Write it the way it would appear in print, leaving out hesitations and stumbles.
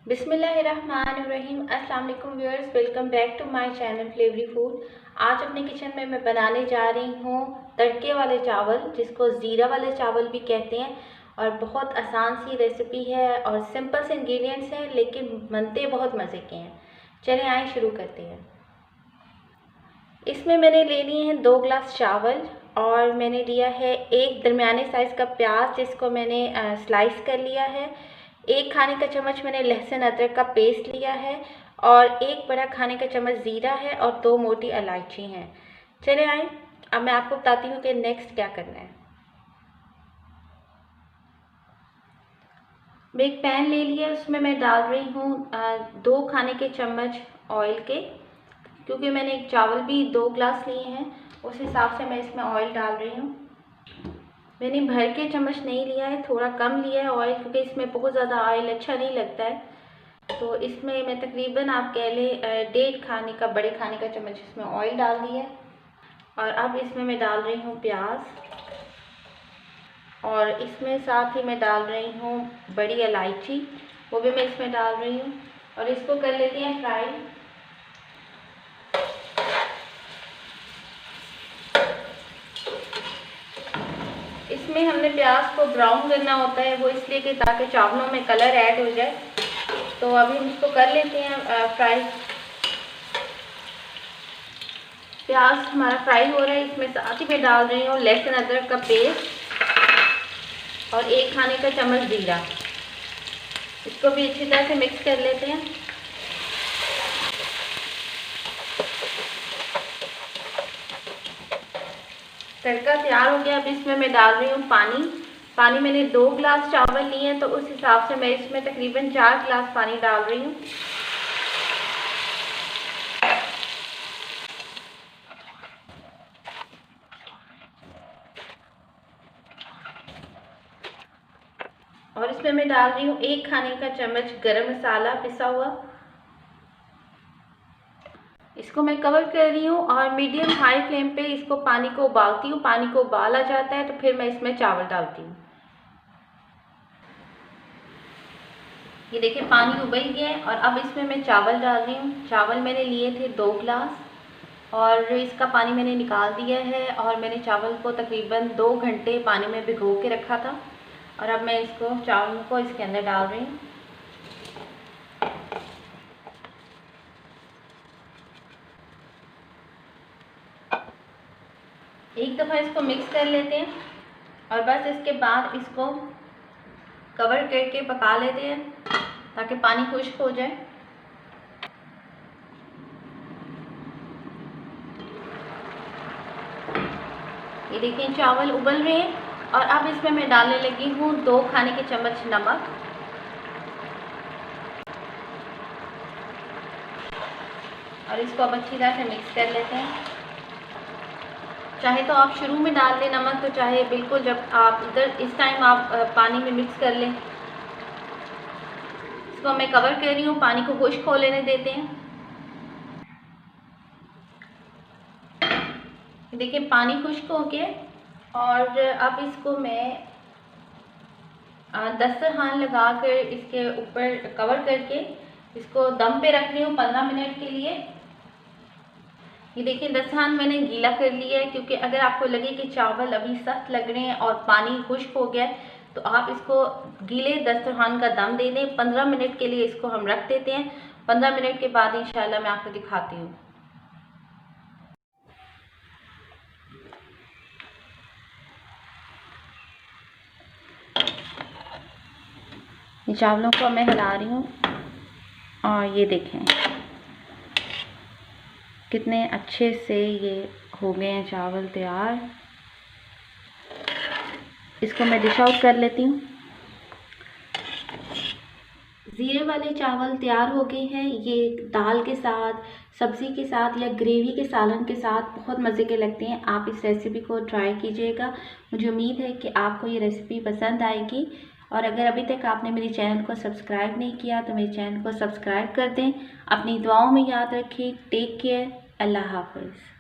बिस्मिल्लाहिर्रहमानिर्रहीम। अस्सलाम वालेकुम viewers, welcome back to my channel Flavory Food. आज अपने किचन में मैं बनाने जा रही हूँ तड़के वाले चावल, जिसको ज़ीरा वाले चावल भी कहते हैं। और बहुत आसान सी रेसिपी है और सिंपल से इंग्रेडिएंट्स हैं, लेकिन बनते बहुत मज़े के हैं। चलें आए शुरू करते हैं। इसमें मैंने ले लिए हैं 2 गिलास चावल और मैंने लिया है एक दरमियाने साइज़ का प्याज, जिसको मैंने स्लाइस कर लिया है। 1 खाने का चम्मच मैंने लहसुन अदरक का पेस्ट लिया है और 1 बड़ा खाने का चम्मच ज़ीरा है और 2 मोटी इलायची हैं। चले आए, अब मैं आपको बताती हूँ कि नेक्स्ट क्या करना है। मैं एक पैन ले लिया, उसमें मैं डाल रही हूँ 2 खाने के चम्मच ऑयल के, क्योंकि मैंने एक चावल भी 2 गिलास लिए हैं, उस हिसाब से मैं इसमें ऑयल डाल रही हूँ। मैंने भर के चम्मच नहीं लिया है, थोड़ा कम लिया है ऑयल, क्योंकि इसमें बहुत ज़्यादा ऑयल अच्छा नहीं लगता है। तो इसमें मैं तकरीबन आप कह लें 1.5 खाने का बड़े खाने का चम्मच इसमें ऑयल डाल दिया है। और अब इसमें मैं डाल रही हूँ प्याज और इसमें साथ ही मैं डाल रही हूँ बड़ी इलायची, वो भी मैं इसमें डाल रही हूँ और इसको कर लेते हैं फ्राई। इसमें हमने प्याज को ब्राउन करना होता है, वो इसलिए कि ताकि चावलों में कलर ऐड हो जाए। तो अभी हम इसको कर लेते हैं फ्राई। प्याज हमारा फ्राई हो रहा है, इसमें साथ ही मैं डाल रही हूँ लहसुन अदरक का पेस्ट और 1 खाने का चम्मच ज़ीरा। इसको भी अच्छी तरह से मिक्स कर लेते हैं। तड़का तैयार हो गया। अब इसमें मैं डाल रही हूँ पानी मैंने 2 गिलास चावल लिए हैं, तो उस हिसाब से मैं इसमें तकरीबन 4 गिलास पानी डाल रही हूँ। और इसमें मैं डाल रही हूँ 1 खाने का चम्मच गरम मसाला पिसा हुआ। इसको मैं कवर कर रही हूँ और मीडियम हाई फ्लेम पे इसको पानी को उबालती हूँ। पानी को उबाल आ जाता है तो फिर मैं इसमें चावल डालती हूँ। ये देखिए पानी उबल गया है और अब इसमें मैं चावल डाल रही हूँ। चावल मैंने लिए थे 2 गिलास और इसका पानी मैंने निकाल दिया है और मैंने चावल को तकरीबन 2 घंटे पानी में भिगो के रखा था। और अब मैं इसको चावल को इसके अंदर डाल रही हूँ। एक दफ़ा इसको मिक्स कर लेते हैं और बस इसके बाद इसको कवर करके पका लेते हैं ताकि पानी खुश्क हो जाए। ये देखिए चावल उबल रहे हैं और अब इसमें मैं डालने लगी हूँ 2 खाने के चम्मच नमक और इसको अब अच्छी तरह से मिक्स कर लेते हैं। चाहे तो आप शुरू में डाल लें नमक, तो चाहे बिल्कुल जब आप इधर इस टाइम आप पानी में मिक्स कर लें। इसको मैं कवर कर रही हूँ, पानी को खुश्क हो लेने देते हैं। देखिए पानी खुश्क हो गया और अब इसको मैं दस्तरखान लगा कर इसके ऊपर कवर करके इसको दम पे रख रही हूँ 15 मिनट के लिए। ये देखिए दस्तरखान मैंने गीला कर लिया है, क्योंकि अगर आपको लगे कि चावल अभी सख्त लग रहे हैं और पानी खुश्क हो गया है तो आप इसको गीले दस्तरखान का दम दे दें। 15 मिनट के लिए इसको हम रख देते हैं। 15 मिनट के बाद इंशाल्लाह मैं आपको दिखाती हूँ। ये चावलों को मैं हिला रही हूँ और ये देखें कितने अच्छे से ये हो गए हैं चावल तैयार। इसको मैं डिश आउट कर लेती हूँ। ज़ीरे वाले चावल तैयार हो गए हैं। ये दाल के साथ, सब्ज़ी के साथ या ग्रेवी के सालन के साथ बहुत मज़े के लगते हैं। आप इस रेसिपी को ट्राई कीजिएगा। मुझे उम्मीद है कि आपको ये रेसिपी पसंद आएगी। और अगर अभी तक आपने मेरे चैनल को सब्सक्राइब नहीं किया तो मेरे चैनल को सब्सक्राइब कर दें। अपनी दुआओं में याद रखें। Take care. अल्लाह हाफ़िज़।